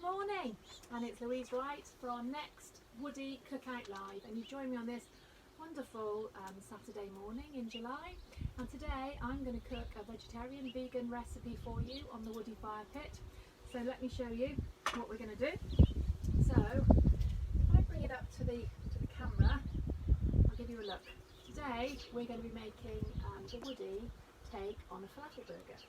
morning, and it's Louise Wright for our next Woodee Cookout Live, and you join me on this wonderful Saturday morning in July. And today I'm going to cook a vegetarian vegan recipe for you on the Woodee fire pit. So let me show you what we're going to do. So if I bring it up to the camera, I'll give you a look. Today we're going to be making the Woodee take on a falafel burger.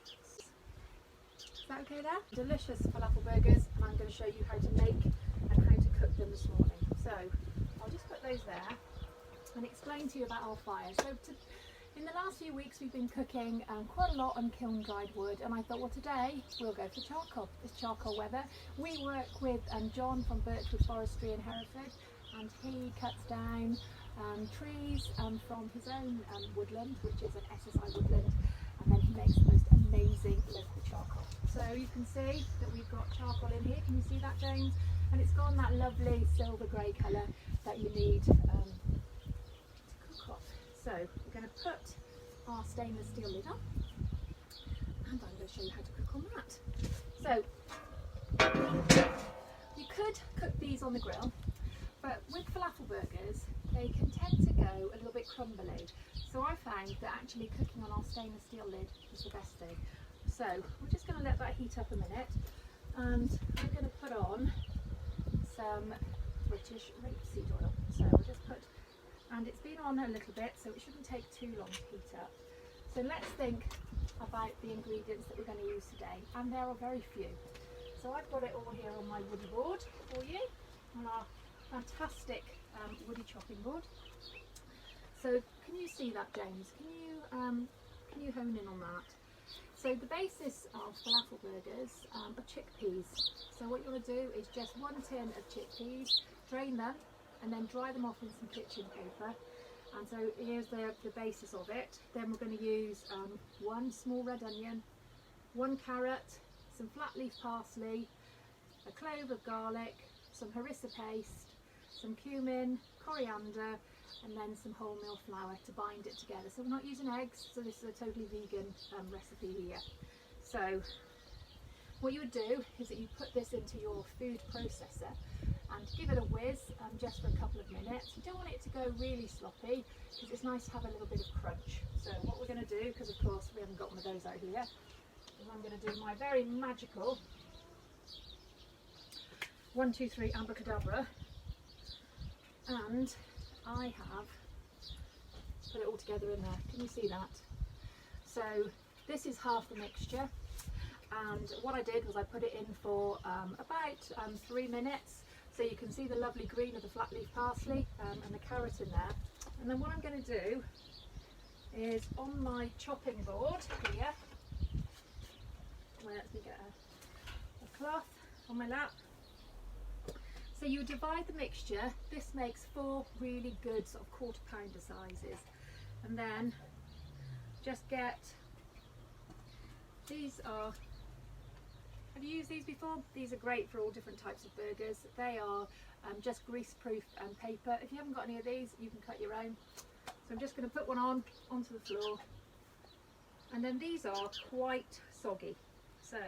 Is that okay there? Delicious falafel burgers, and I'm going to show you how to make and how to cook them this morning. So I'll just put those there and explain to you about our fire. So in the last few weeks we've been cooking quite a lot on kiln dried wood, and I thought, well, today we'll go for charcoal. It's charcoal weather. We work with John from Birchwood Forestry in Hereford, and he cuts down trees from his own woodland, which is an SSI woodland, and then he makes the most amazing local charcoal. So you can see that we've got charcoal in here. Can you see that, James? And it's got that lovely silver grey colour that you need to cook off. So we're going to put our stainless steel lid on, and I'm going to show you how to cook on that. So you could cook these on the grill, but with falafel burgers they can tend to go a little bit crumbly. So I found that actually cooking on our stainless steel lid is the best thing. So we're just going to let that heat up a minute, and I'm going to put on some British rapeseed oil. So we'll just put, and it's been on a little bit, so it shouldn't take too long to heat up. So let's think about the ingredients that we're going to use today, and there are very few. So I've got it all here on my Woodee board for you, on our fantastic Woodee chopping board. So can you see that, James? Can you hone in on that? So the basis of falafel burgers are chickpeas. So what you want to do is just 1 tin of chickpeas, drain them, and then dry them off in some kitchen paper. And so here's the basis of it. Then we're going to use 1 small red onion, 1 carrot, some flat leaf parsley, a clove of garlic, some harissa paste, some cumin, coriander, and then some wholemeal flour to bind it together. So we're not using eggs, so this is a totally vegan recipe here. So what you would do is that you put this into your food processor and give it a whiz just for a couple of minutes. You don't want it to go really sloppy, because it's nice to have a little bit of crunch. So what we're going to do, because of course we haven't got one of those out here, is I'm going to do my very magical 1, 2, 3 abracadabra, and I have put it all together in there. Can you see that? So this is half the mixture, and what I did was I put it in for about 3 minutes, so you can see the lovely green of the flat leaf parsley and the carrot in there. And then what I'm going to do is, on my chopping board here, let me get a cloth on my lap. So you divide the mixture. This makes 4 really good sort of quarter pounder sizes, and then just get, these are, have you used these before? These are great for all different types of burgers. They are just grease proof paper. If you haven't got any of these, you can cut your own. So I'm just going to put one onto the floor, and then these are quite soggy. So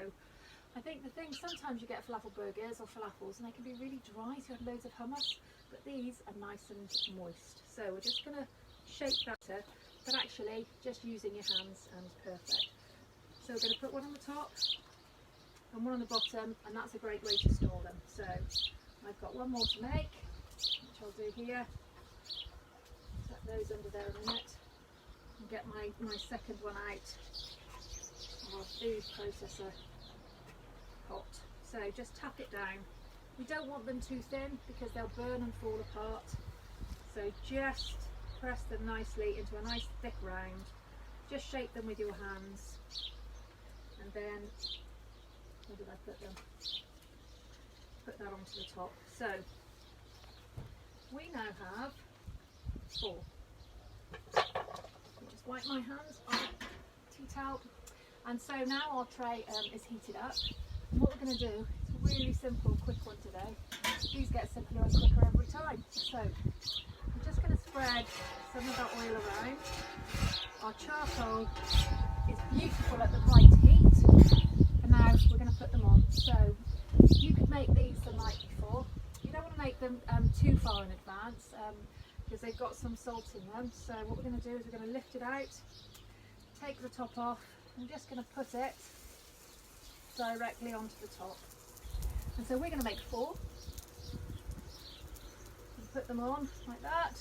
I think the thing, sometimes you get falafel burgers or falafels and they can be really dry, so you have loads of hummus, but these are nice and moist. So we're just going to shake that, but actually just using your hands is perfect. So we're going to put one on the top and one on the bottom, and that's a great way to store them. So I've got one more to make, which I'll do here. Set those under there a minute and get my second one out of our food processor pot. So just tap it down. We don't want them too thin because they'll burn and fall apart. So just press them nicely into a nice thick round. Just shake them with your hands, and then, where did I put them? Put that onto the top. So we now have 4. Just wipe my hands on a tea towel, and so now our tray is heated up. And what we're going to do, it's a really simple, quick one today. These get simpler and quicker every time. So I'm just going to spread some of that oil around. Our charcoal is beautiful at the right heat, and now we're going to put them on. So you could make these too far in advance because they've got some salt in them. So what we're going to do is we're going to lift it out, take the top off. I'm just going to put it directly onto the top. And so we're going to make 4. And put them on like that.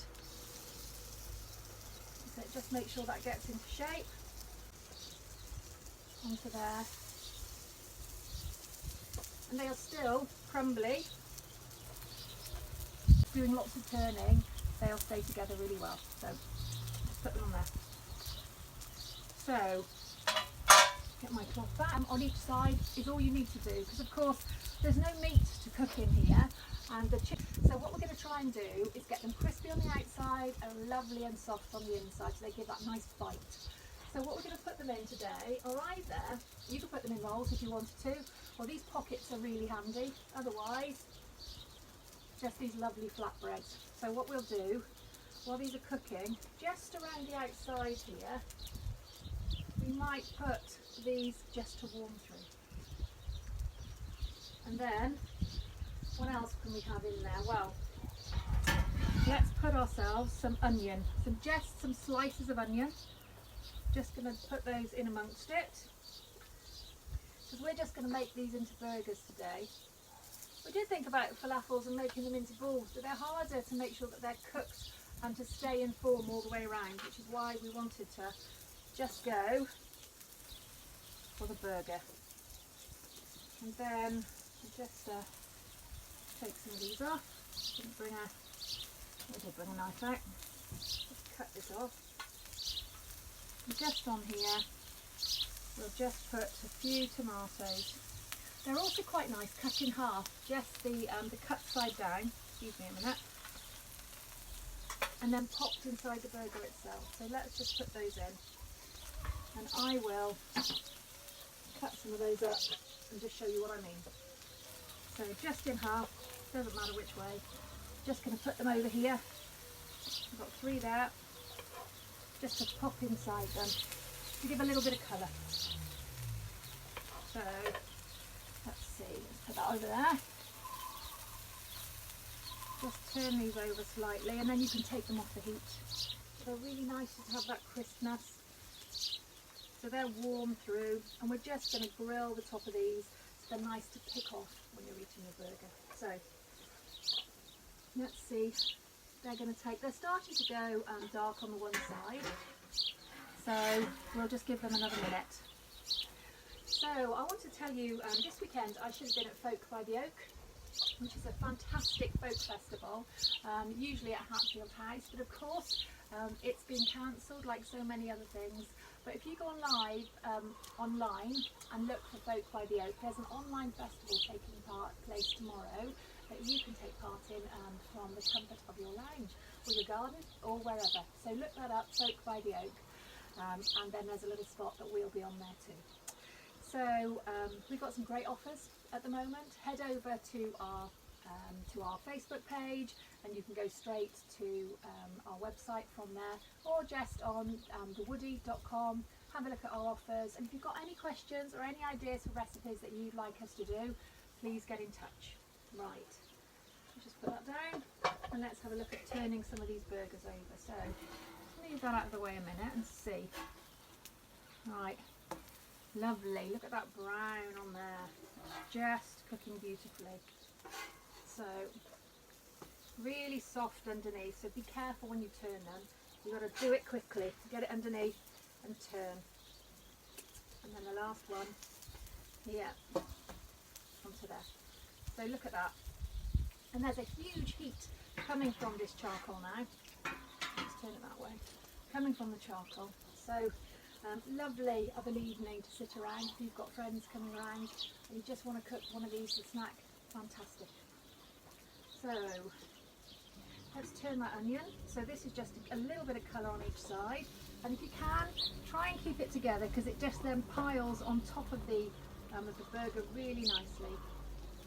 So just make sure that gets into shape. Onto there. And they are still crumbly. Doing lots of turning, they'll stay together really well. So just put them on there. So get my cloth back. On each side is all you need to do, because of course there's no meat to cook in here, and the chicken. So what we're going to try and do is get them crispy on the outside and lovely and soft on the inside, so they give that nice bite. So what we're going to put them in today are either, you can put them in rolls if you wanted to, or these pockets are really handy. Otherwise, just these lovely flatbreads. So what we'll do, while these are cooking, just around the outside here, we might put these just to warm through. And then, what else can we have in there? Well, let's put ourselves some onion, just some slices of onion. Just going to put those in amongst it, because we're just going to make these into burgers today. We did think about falafels and making them into balls, but they're harder to make sure that they're cooked and to stay in form all the way around, which is why we wanted to just go for the burger. And then just take some of these off. We did bring a knife out. Just cut this off. And just on here, we'll just put a few tomatoes. They're also quite nice, cut in half, just the cut side down, excuse me a minute, and then popped inside the burger itself. So let's just put those in, and I will cut some of those up and just show you what I mean. So just in half, doesn't matter which way, just going to put them over here. I've got 3 there, just to pop inside them, to give a little bit of colour. So let's see, let's put that over there. Just turn these over slightly, and then you can take them off the heat. They're really nice to have that crispness. So they're warm through, and we're just going to grill the top of these so they're nice to pick off when you're eating your burger. So let's see, they're starting to go dark on the one side. So we'll just give them another minute. So I want to tell you, this weekend I should have been at Folk by the Oak, which is a fantastic folk festival, usually at Hatfield House, but of course it's been cancelled like so many other things. But if you go online and look for Folk by the Oak, there's an online festival taking place tomorrow that you can take part in from the comfort of your lounge or your garden or wherever. So look that up, Folk by the Oak, and then there's a little spot that we'll be on there too. So we've got some great offers at the moment. Head over to our Facebook page, and you can go straight to our website from there, or just on thewoodee.com. Have a look at our offers, and if you've got any questions or any ideas for recipes that you'd like us to do, please get in touch. Right, let's just put that down, and let's have a look at turning some of these burgers over. So leave that out of the way a minute and see. Right. Lovely, look at that brown on there, just cooking beautifully. So really soft underneath, so be careful when you turn them. You've got to do it quickly, get it underneath and turn. And then the last one here onto there. So look at that, and there's a huge heat coming from this charcoal now. Let's turn it that way, coming from the charcoal. So lovely of an evening to sit around if you've got friends coming around and you just want to cook one of these to snack. Fantastic. So let's turn that onion. So this is just a little bit of colour on each side, and if you can, try and keep it together, because it just then piles on top of the burger really nicely.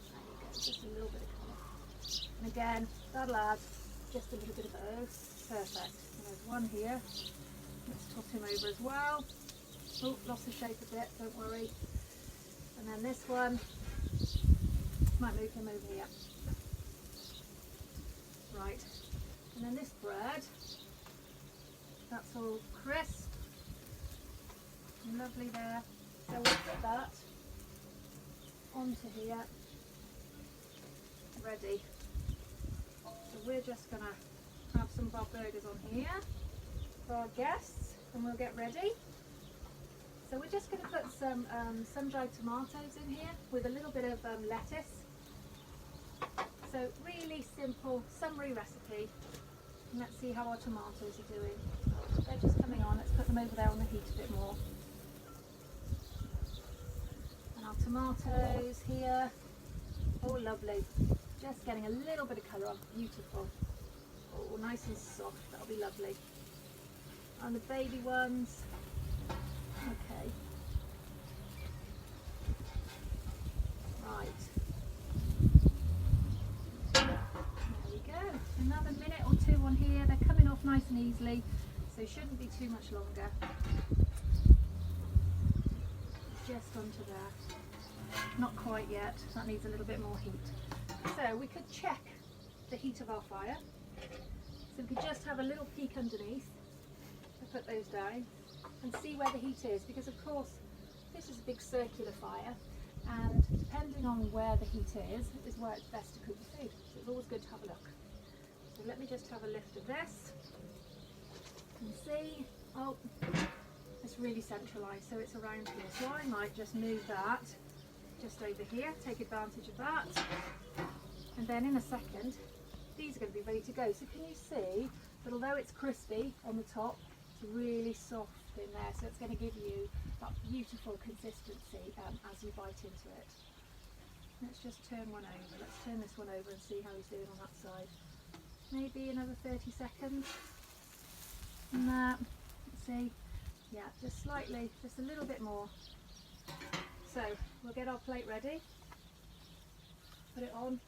There you go, just a little bit of colour. And again, that'll add just a little bit of perfect. And there's one here. Let's toss him over as well. Oh, lost the shape a bit, don't worry. And then this one, might move him over here. Right, and then this bread, that's all crisp and lovely there. So we'll put that onto here, ready. So we're just going to have some of our burgers on here for our guests, and we'll get ready. So we're just going to put some sun-dried tomatoes in here with a little bit of lettuce. So really simple, summary recipe. And let's see how our tomatoes are doing. They're just coming on. Let's put them over there on the heat a bit more. And our tomatoes here. Oh, lovely. Just getting a little bit of colour on. Beautiful. Oh, nice and soft. That'll be lovely. And the baby ones. Okay. Right. There we go. Another minute or two on here. They're coming off nice and easily, so shouldn't be too much longer. Just onto there. Not quite yet. That needs a little bit more heat. So we could check the heat of our fire. So we could just have a little peek underneath. I put those down and see where the heat is, because of course this is a big circular fire, and depending on where the heat is where it's best to cook the food. So it's always good to have a look. So let me just have a lift of this and see. Oh, it's really centralised, so it's around here. So I might just move that just over here, take advantage of that, and then in a second these are going to be ready to go. So can you see that although it's crispy on the top, it's really soft in there, so it's going to give you that beautiful consistency as you bite into it. Let's just turn one over. Let's turn this one over and see how he's doing on that side. Maybe another 30 seconds. And that, let's see. Yeah, just slightly, just a little bit more. So we'll get our plate ready. Put it on.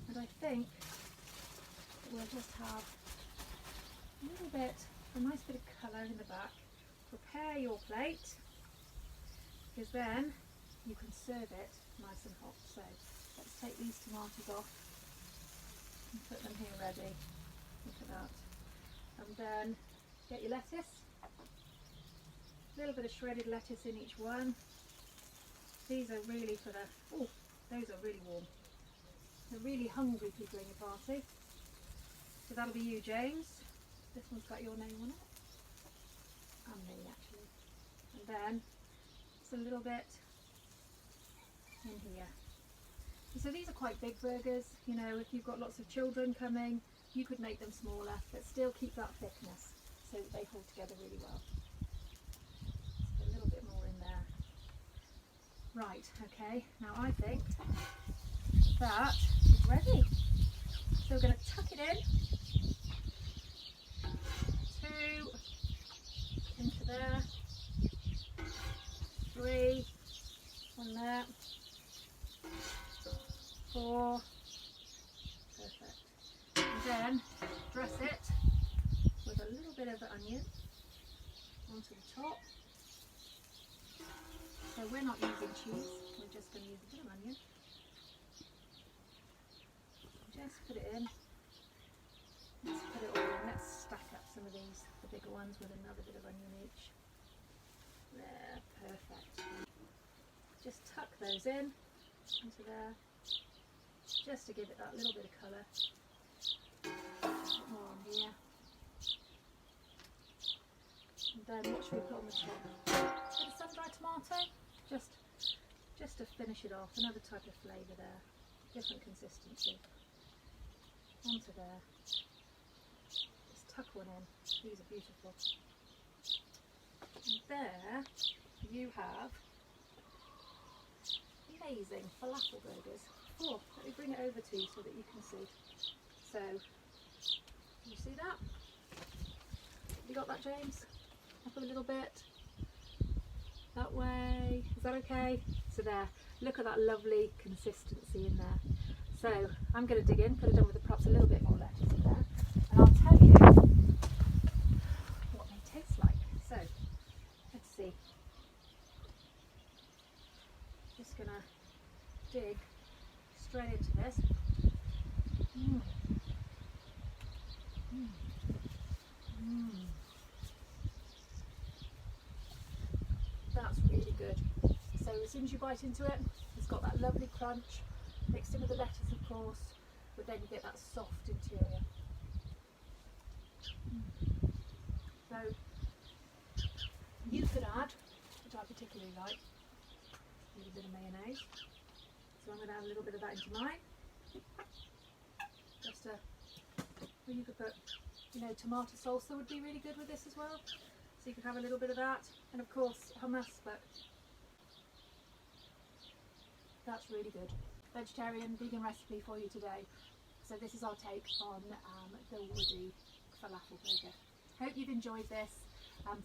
And I think we'll just have a little bit, a nice bit of colour in the back. Prepare your plate, because then you can serve it nice and hot. So let's take these tomatoes off and put them here ready. Look at that. And then get your lettuce. A little bit of shredded lettuce in each one. These are really for the, oh, those are really warm. They're really hungry people in your party. So that'll be you, James. This one's got your name on it. And me, actually. And then just a little bit in here. So these are quite big burgers. You know, if you've got lots of children coming, you could make them smaller, but still keep that thickness so that they hold together really well. Just put a little bit more in there. Right, okay. Now I think that is ready. So we're going to tuck it in. 2 into there, 3 on there, 4, perfect. And then dress it with a little bit of the onion onto the top. So we're not using cheese, we're just going to use a bit of onion. Just put it in. Let's put it all in. Let's stack up some of these, the bigger ones, with another bit of onion each. There, perfect. Just tuck those in into there, just to give it that little bit of colour. A bit more on here. And then what should we put on the top? A bit of sun-dried tomato, just to finish it off. Another type of flavour there, different consistency. Onto there. Tuck one in. These are beautiful. And there you have amazing falafel burgers. Oh, let me bring it over to you so that you can see. So, you see that? You got that, James? Up a little bit. That way. Is that okay? So there. Look at that lovely consistency in there. So I'm going to dig in, could have done with perhaps a little bit more lettuce in there, and I'll tell you what they taste like. So let's see. Just going to dig straight into this. Mm. Mm. Mm. That's really good. So as soon as you bite into it, it's got that lovely crunch, mixed in with the lettuce of course, but then you get that soft interior. Mm. So you could add, which I particularly like, a little bit of mayonnaise. So I'm going to add a little bit of that into mine. Just or you could put, you know, tomato salsa would be really good with this as well. So you could have a little bit of that, and of course hummus, but that's really good. Vegetarian, vegan recipe for you today. So this is our take on the Woodee falafel burger. Hope you've enjoyed this.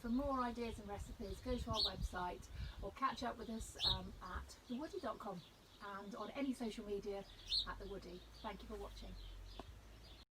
For more ideas and recipes, go to our website or catch up with us at thewoodee.com and on any social media at The Woodee. Thank you for watching.